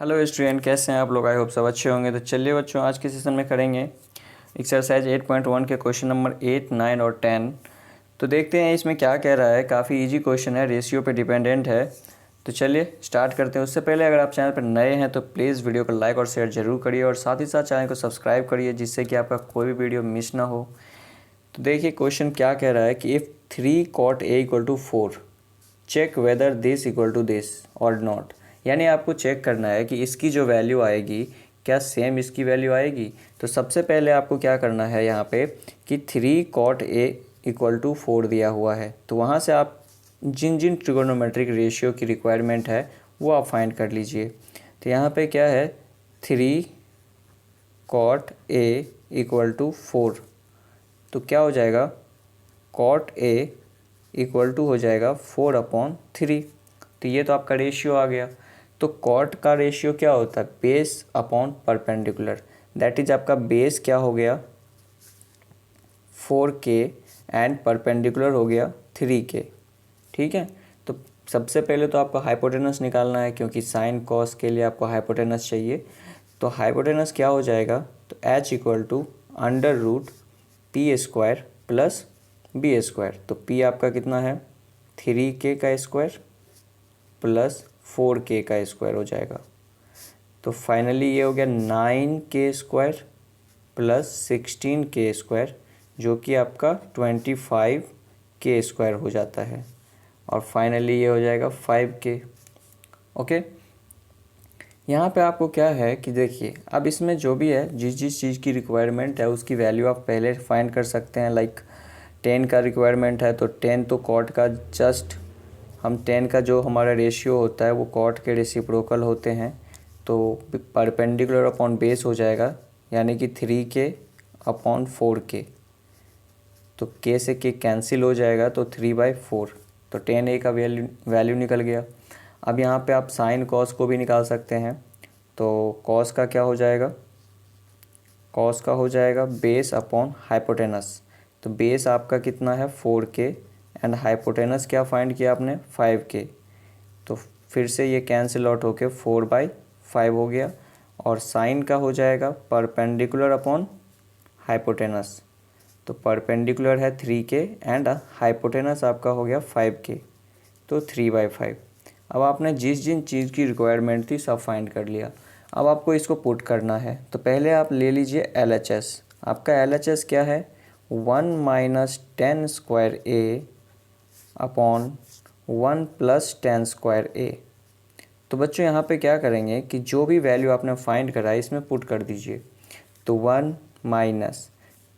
Hello student, कैसे हैं आप लोग? आई होप सब अच्छे होंगे। तो चलिए बच्चों, आज के सेशन में करेंगे एक्सरसाइज 8.1 के क्वेश्चन नंबर 8, 9 और 10। तो देखते हैं इसमें क्या कह रहा है। काफ़ी इजी क्वेश्चन है, रेशियो पे डिपेंडेंट है। तो चलिए स्टार्ट करते हैं। उससे पहले अगर आप चैनल पर नए हैं तो प्लीज़ वीडियो को लाइक और शेयर जरूर करिए और साथ ही साथ चैनल को सब्सक्राइब करिए, जिससे कि आपका कोई भी वीडियो मिस ना हो। तो देखिए क्वेश्चन क्या कह रहा है कि if 3 cot A equal to 4 check whether this equal to this और नॉट। यानी आपको चेक करना है कि इसकी जो वैल्यू आएगी क्या सेम इसकी वैल्यू आएगी। तो सबसे पहले आपको क्या करना है यहाँ पे कि 3 cot A इक्वल टू 4 दिया हुआ है, तो वहाँ से आप जिन जिन ट्रिगोनोमेट्रिक रेशियो की रिक्वायरमेंट है वो आप फाइंड कर लीजिए। तो यहाँ पे क्या है, 3 cot A इक्वल टू 4, तो क्या हो जाएगा, cot A इक्वल टू हो जाएगा 4/3। तो ये तो आपका रेशियो आ गया। तो कॉट का रेशियो क्या होता है, base upon perpendicular. That is आपका बेस क्या हो गया 4k एंड परपेंडिकुलर हो गया 3k। ठीक है, तो सबसे पहले तो आपको हाइपोटेनस निकालना है, क्योंकि साइन कॉस के लिए आपको हाइपोटेनस चाहिए। तो हाइपोटेनस क्या हो जाएगा, तो h equal to under root P square plus B square. तो p आपका कितना है 3k का स्क्वायर प्लस 4k का स्क्वायर हो जाएगा। तो फाइनली ये हो गया 9k square plus 16k square, जो कि आपका 25k स्क्वायर हो जाता है। और फाइनली ये हो जाएगा 5k। ओके, यहाँ पे आपको क्या है कि देखिए, अब इसमें जो भी है, जिस जिस चीज़ की रिक्वायरमेंट है उसकी वैल्यू आप पहले फाइंड कर सकते हैं। लाइक 10 का रिक्वायरमेंट है तो 10 तो कॉट का जस्ट हम 10 का जो हमारा रेशियो होता है वो कॉट के रेसिप्रोकल होते हैं। तो परपेंडिकुलर अपॉन बेस हो जाएगा, यानी कि 3k/4k। तो k से k कैंसिल हो जाएगा तो 3/4। तो 10a का वैल्यू निकल गया। अब यहाँ पे आप साइन कॉस को भी निकाल सकते हैं। तो कॉस का क्या हो जाएगा, कॉस का हो जाएगा बेस अपॉन हाइपोटेनस। तो बेस आपका कितना है 4k एंड हाइपोटेनस क्या फाइंड किया आपने 5k। तो फिर से ये कैंसिल आउट होके 4/5 हो गया। और साइन का हो जाएगा परपेंडिकुलर अपॉन हाइपोटेनस। तो परपेंडिकुलर है 3k एंड हाइपोटेनस आपका हो गया 5k, तो 3/5। अब आपने जिस जिन चीज़ की रिक्वायरमेंट थी सब फाइंड कर लिया। अब आपको इसको पुट करना है। तो पहले आप ले लीजिए LHS। आपका LHS क्या है 1 - 10 square A upon 1 + 10 square A। तो बच्चों यहाँ पे क्या करेंगे कि जो भी वैल्यू आपने फाइंड करा है इसमें पुट कर दीजिए। तो 1 -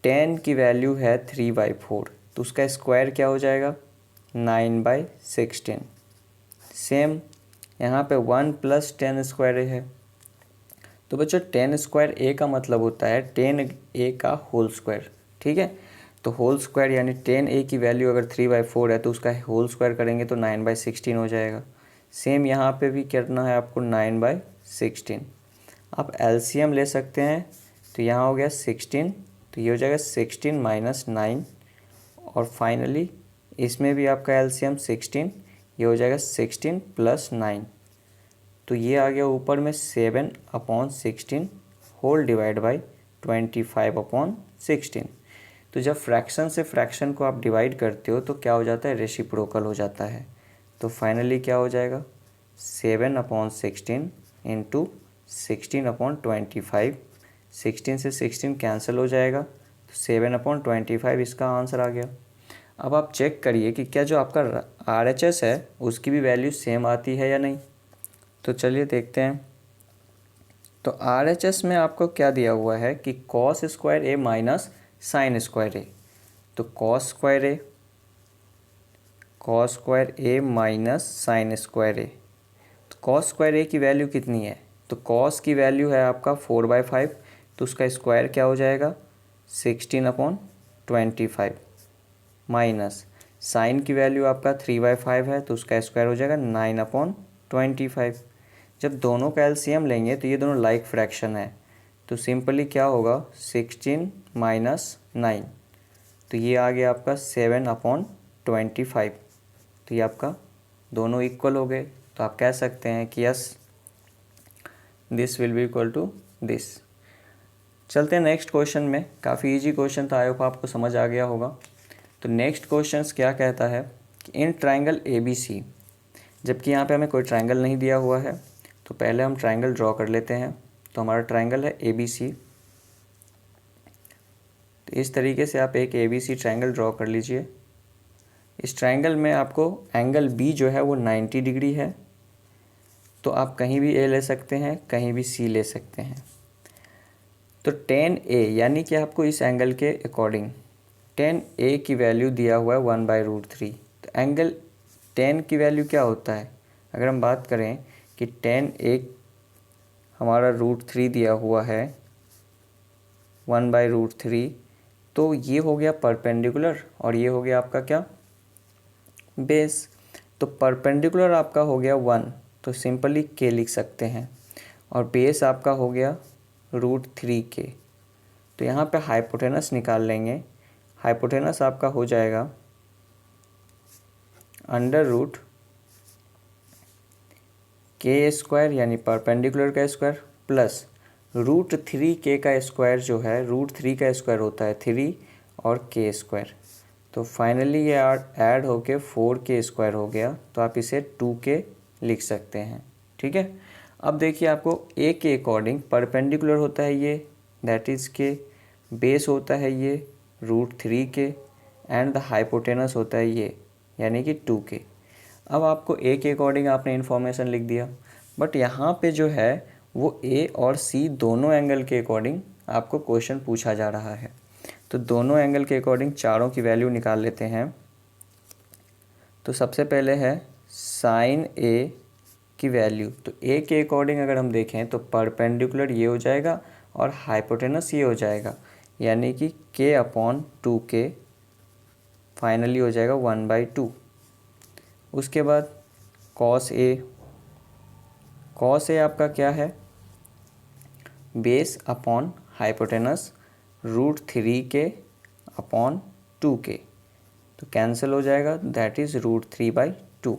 10 की वैल्यू है 3/4, तो उसका स्क्वायर क्या हो जाएगा 9/16। सेम यहाँ पे 1 + 10 स्क्वायर A है। तो बच्चों 10 स्क्वायर A का मतलब होता है 10A का होल स्क्वायर। ठीक है, तो होल स्क्वायर यानी 10A की वैल्यू अगर 3/4 है तो उसका होल स्क्वायर करेंगे तो 9/16 हो जाएगा। सेम यहाँ पे भी करना है आपको 9/16। आप LCM ले सकते हैं। तो यहाँ हो गया 16, तो ये हो जाएगा 16 - 9। और फाइनली इसमें भी आपका LCM 16, ये हो जाएगा 16 + 9। तो ये आ गया ऊपर में 7/16 होल डिवाइड बाई 25/16। तो जब फ्रैक्शन से फ्रैक्शन को आप डिवाइड करते हो तो क्या हो जाता है, रेसिप्रोकल हो जाता है। तो फाइनली क्या हो जाएगा 7/16 इंटू 16/25। 16 से 16 कैंसिल हो जाएगा, तो 7/25 इसका आंसर आ गया। अब आप चेक करिए कि क्या जो आपका RHS है उसकी भी वैल्यू सेम आती है या नहीं। तो चलिए देखते हैं। तो RHS में आपको क्या दिया हुआ है कि cos square A minus sine square A। तो cos square A minus sine square A। तो cos स्क्वायर A की वैल्यू कितनी है, तो cos की वैल्यू है आपका 4/5, तो उसका स्क्वायर क्या हो जाएगा 16/25 माइनस साइन की वैल्यू आपका 3/5 है, तो उसका स्क्वायर हो जाएगा 9/25। जब दोनों का LCM लेंगे तो ये दोनों लाइक फ्रैक्शन है, तो सिंपली क्या होगा 16 - 9। तो ये आ गया आपका 7/25। तो ये आपका दोनों इक्वल हो गए। तो आप कह सकते हैं कि yes this will be equal to this. चलते हैं नेक्स्ट क्वेश्चन में। काफ़ी इजी क्वेश्चन था, आई होप आपको समझ आ गया होगा। तो नेक्स्ट क्वेश्चन क्या कहता है कि इन ट्राइंगल ए बी सी, जबकि यहाँ पे हमें कोई ट्राइंगल नहीं दिया हुआ है, तो पहले हम ट्राइंगल ड्रॉ कर लेते हैं। तो हमारा ट्राइंगल है ए बी सी। तो इस तरीके से आप एक A B C triangle draw कर लीजिए। इस ट्राइंगल में आपको एंगल बी जो है वो 90 डिग्री है, तो आप कहीं भी ए ले सकते हैं, कहीं भी सी ले सकते हैं। तो tan A यानी कि आपको इस एंगल के अकॉर्डिंग tan A की वैल्यू दिया हुआ है 1/√3। तो एंगल tan की वैल्यू क्या होता है, अगर हम बात करें कि tan A हमारा √3 दिया हुआ है 1/√3, तो ये हो गया परपेंडिकुलर और ये हो गया आपका क्या, बेस। तो परपेंडिकुलर आपका हो गया 1, तो सिंपली k लिख सकते हैं, और बेस आपका हो गया √3k। तो यहाँ पे हाइपोटेनस निकाल लेंगे। हाइपोटेनस आपका हो जाएगा √k² यानी परपेंडिकुलर का स्क्वायर प्लस √3k का स्क्वायर, जो है √3 का स्क्वायर होता है 3 और k²। तो फाइनली ये ऐड होके 4k² हो गया, तो आप इसे 2k लिख सकते हैं। ठीक है। अब देखिए आपको a के अकॉर्डिंग परपेंडिकुलर होता है ये, दैट इज़ k, बेस होता है ये √3k, एंड द हाइपोटेनस होता है ये, यानी कि 2k। अब आपको a के अकॉर्डिंग आपने इन्फॉर्मेशन लिख दिया, बट यहाँ पे जो है वो a और c दोनों एंगल के अकॉर्डिंग आपको क्वेश्चन पूछा जा रहा है। तो दोनों एंगल के अकॉर्डिंग चारों की वैल्यू निकाल लेते हैं। तो सबसे पहले है साइन a की वैल्यू। तो a के अकॉर्डिंग अगर हम देखें तो परपेंडिकुलर ये हो जाएगा और हाइपोटेनस ये हो जाएगा, यानी कि k/2k फाइनली हो जाएगा 1/2। उसके बाद cos a आपका क्या है, बेस अपॉन हाइपोटेनस √3k/2k, तो कैंसिल हो जाएगा, दैट इज़ √3/2।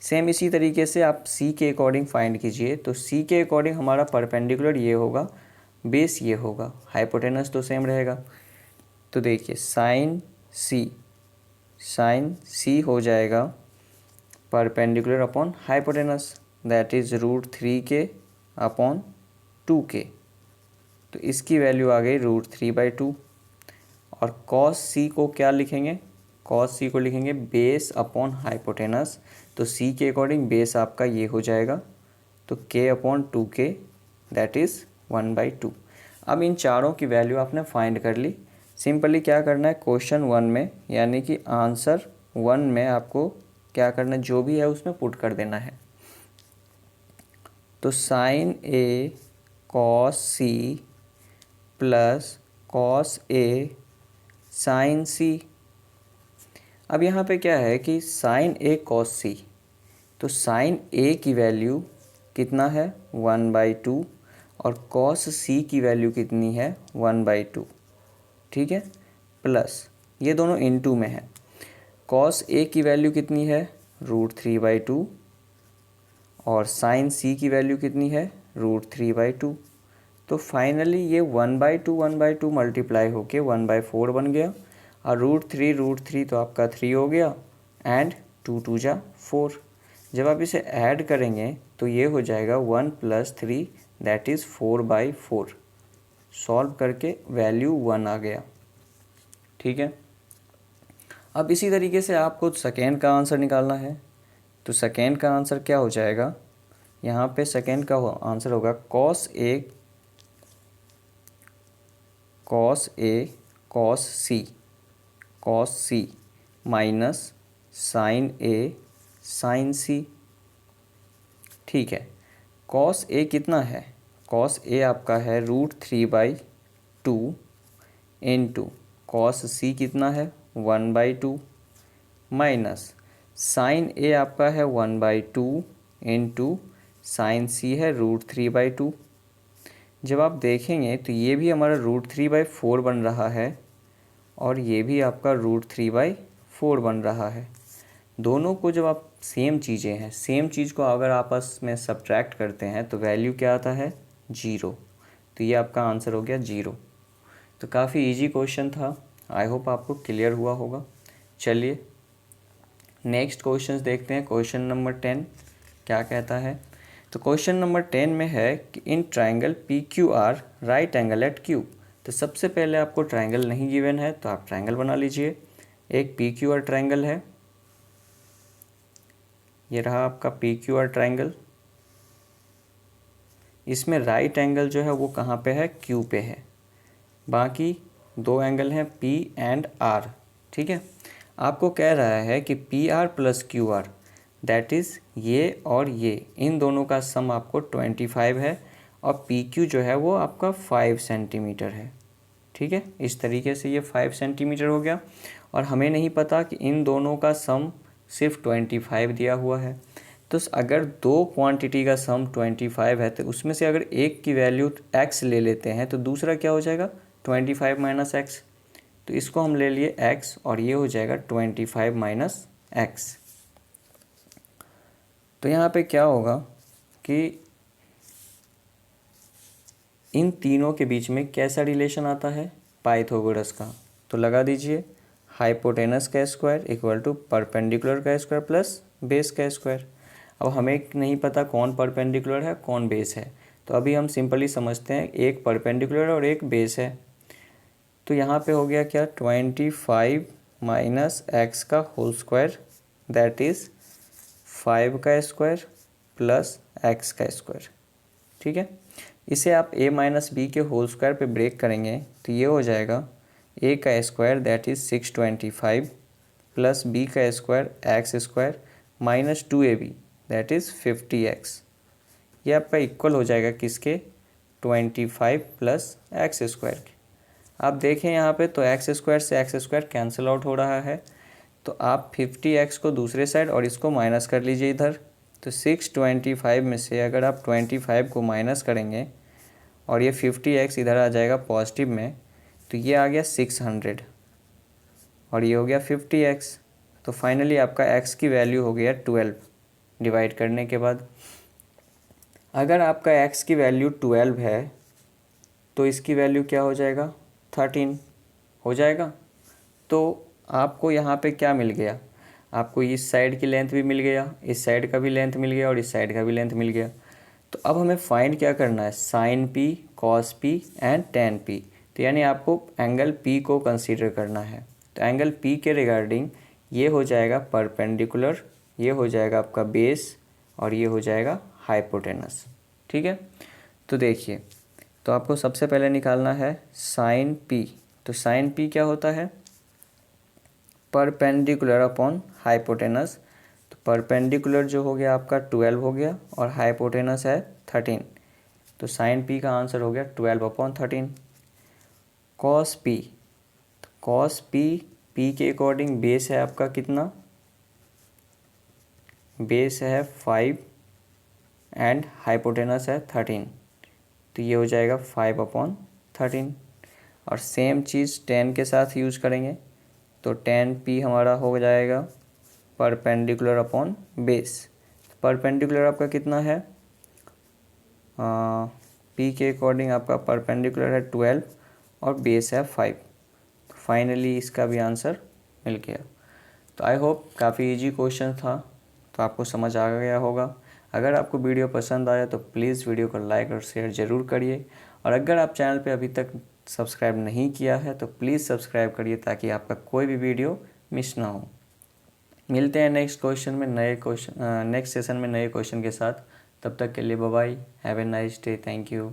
सेम इसी तरीके से आप c के अकॉर्डिंग फाइंड कीजिए। तो c के अकॉर्डिंग हमारा परपेंडिकुलर ये होगा, बेस ये होगा, हाइपोटेनस तो सेम रहेगा। तो देखिए साइन c हो जाएगा perpendicular upon hypotenuse, that is √3k/2k। तो इसकी वैल्यू आ गई √3/2। और cos c को क्या लिखेंगे, cos c को लिखेंगे बेस अपॉन हाइपोटेनस। तो c के अकॉर्डिंग बेस आपका ये हो जाएगा, तो k/2k दैट इज़ 1/2। अब इन चारों की वैल्यू आपने फाइंड कर ली। सिंपली क्या करना है, क्वेश्चन 1 में यानी कि आंसर 1 में आपको क्या करना है, जो भी है उसमें पुट कर देना है। तो sine a cos c plus cos a sine c। अब यहाँ पे क्या है कि साइन a cos c, तो साइन a की वैल्यू कितना है 1/2 और cos c की वैल्यू कितनी है 1/2। ठीक है, प्लस ये दोनों इनटू में है। cos a की वैल्यू कितनी है √3/2 और साइन c की वैल्यू कितनी है √3/2। तो फाइनली ये 1/2 मल्टीप्लाई होके 1/4 बन गया, और √3 तो आपका 3 हो गया, एंड 2 2 जा 4। जब आप इसे ऐड करेंगे तो ये हो जाएगा 1 + 3 दैट इज़ 4/4। सॉल्व करके वैल्यू 1 आ गया। ठीक है। अब इसी तरीके से आपको सेकेंड का आंसर निकालना है। तो सेकेंड का आंसर क्या हो जाएगा, यहाँ पे सेकेंड का आंसर होगा cos a cos c minus sine a sine c। ठीक है, cos a कितना है, cos a आपका है √3/2 इंटू cos c कितना है 1/2 माइनस साइन a आपका है 1/2 इंटू साइन c है √3/2। जब आप देखेंगे तो ये भी हमारा √3/4 बन रहा है और ये भी आपका √3/4 बन रहा है। दोनों को जब आप सेम चीज़ें हैं, सेम चीज़ को अगर आपस में सब्ट्रैक्ट करते हैं तो वैल्यू क्या आता है, 0। तो ये आपका आंसर हो गया 0। तो काफ़ी इजी क्वेश्चन था, आई होप आपको क्लियर हुआ होगा। चलिए नेक्स्ट क्वेश्चन देखते हैं। क्वेश्चन नंबर 10 क्या कहता है। तो क्वेश्चन नंबर 10 में है कि in triangle P Q R right angle at Q. तो सबसे पहले आपको ट्राइंगल नहीं गिवन है तो आप ट्राइंगल बना लीजिए। एक पी क्यू आर ट्राइंगल है, ये रहा आपका पी क्यू आर ट्राइंगल। इसमें राइट एंगल जो है वो कहाँ पे है, क्यू पे है। बाकी दो एंगल हैं पी एंड आर, ठीक है। आपको कह रहा है कि P R plus Q R that is ये और ये, इन दोनों का सम आपको 25 है और पी क्यू जो है वो आपका 5 सेंटीमीटर है, ठीक है। इस तरीके से ये 5 सेंटीमीटर हो गया और हमें नहीं पता कि इन दोनों का सम सिर्फ 25 दिया हुआ है। तो अगर दो क्वांटिटी का सम 25 है तो उसमें से अगर एक की वैल्यू x ले लेते हैं तो दूसरा क्या हो जाएगा, 25 माइनस एक्स। तो इसको हम ले लिए x और ये हो जाएगा 25 माइनस एक्स। तो यहाँ पे क्या होगा कि इन तीनों के बीच में कैसा रिलेशन आता है, पाइथागोरस का। तो लगा दीजिए, हाइपोटेनस का स्क्वायर इक्वल टू परपेंडिकुलर का स्क्वायर प्लस बेस का स्क्वायर। अब हमें नहीं पता कौन परपेंडिकुलर है कौन बेस है, तो अभी हम सिंपली समझते हैं एक परपेंडिकुलर और एक बेस है। तो यहाँ पे हो गया क्या, 25 माइनस एक्स का होल स्क्वायर दैट इज़ 5 का स्क्वायर प्लस एक्स का स्क्वायर, ठीक है। इसे आप a माइनस बी के होल स्क्वायर पे ब्रेक करेंगे तो ये हो जाएगा a का square that is 625 plus b का square x square minus 2ab that is 50x। ये आपका इक्वल हो जाएगा किसके, 25 प्लस एक्स स्क्वायर के। आप देखें यहाँ पे तो एक्स स्क्वायर से एक्स स्क्वायर कैंसिल आउट हो रहा है, तो आप 50x को दूसरे साइड और इसको माइनस कर लीजिए इधर। तो 625 में से अगर आप 25 को माइनस करेंगे और ये 50x इधर आ जाएगा पॉजिटिव में, तो ये आ गया 600 और ये हो गया 50x। तो फाइनली आपका x की वैल्यू हो गया 12 डिवाइड करने के बाद। अगर आपका x की वैल्यू 12 है तो इसकी वैल्यू क्या हो जाएगा, 13 हो जाएगा। तो आपको यहाँ पे क्या मिल गया, आपको इस साइड की लेंथ भी मिल गया, इस साइड का भी लेंथ मिल गया और इस साइड का भी लेंथ मिल गया। तो अब हमें फाइंड क्या करना है, sine P, cos P and tan P. तो यानी आपको एंगल पी को कंसीडर करना है। तो एंगल पी के रिगार्डिंग ये हो जाएगा परपेंडिकुलर, ये हो जाएगा आपका बेस और ये हो जाएगा हाइपोटेनस, ठीक है। तो देखिए, तो आपको सबसे पहले निकालना है साइन पी। तो साइन पी क्या होता है, परपेंडिकुलर अपॉन हाइपोटेनस। तो परपेंडिकुलर जो हो गया आपका 12 हो गया और हाइपोटेनस है 13। तो साइन पी का आंसर हो गया 12/13। कॉस पी, तो कॉस पी, पी के अकॉर्डिंग बेस है आपका कितना, बेस है 5 एंड हाइपोटेनस है 13। तो ये हो जाएगा 5/13। और सेम चीज़ 10 के साथ यूज़ करेंगे तो 10p हमारा हो जाएगा परपेंडिकुलर अपॉन बेस। परपेंडिकुलर आपका कितना है, p के अकॉर्डिंग आपका परपेंडिकुलर है 12 और बेस है 5। तो फाइनली इसका भी आंसर मिल गया। तो आई होप काफ़ी इजी क्वेश्चन था, तो आपको समझ आ गया होगा। अगर आपको वीडियो पसंद आया तो प्लीज़ वीडियो को लाइक और शेयर ज़रूर करिए। और अगर आप चैनल पे अभी तक सब्सक्राइब नहीं किया है तो प्लीज़ सब्सक्राइब करिए ताकि आपका कोई भी वीडियो मिस ना हो। मिलते हैं नेक्स्ट क्वेश्चन में नेक्स्ट सेशन में नए क्वेश्चन के साथ। तब तक के लिए bye bye, have a nice day, thank you.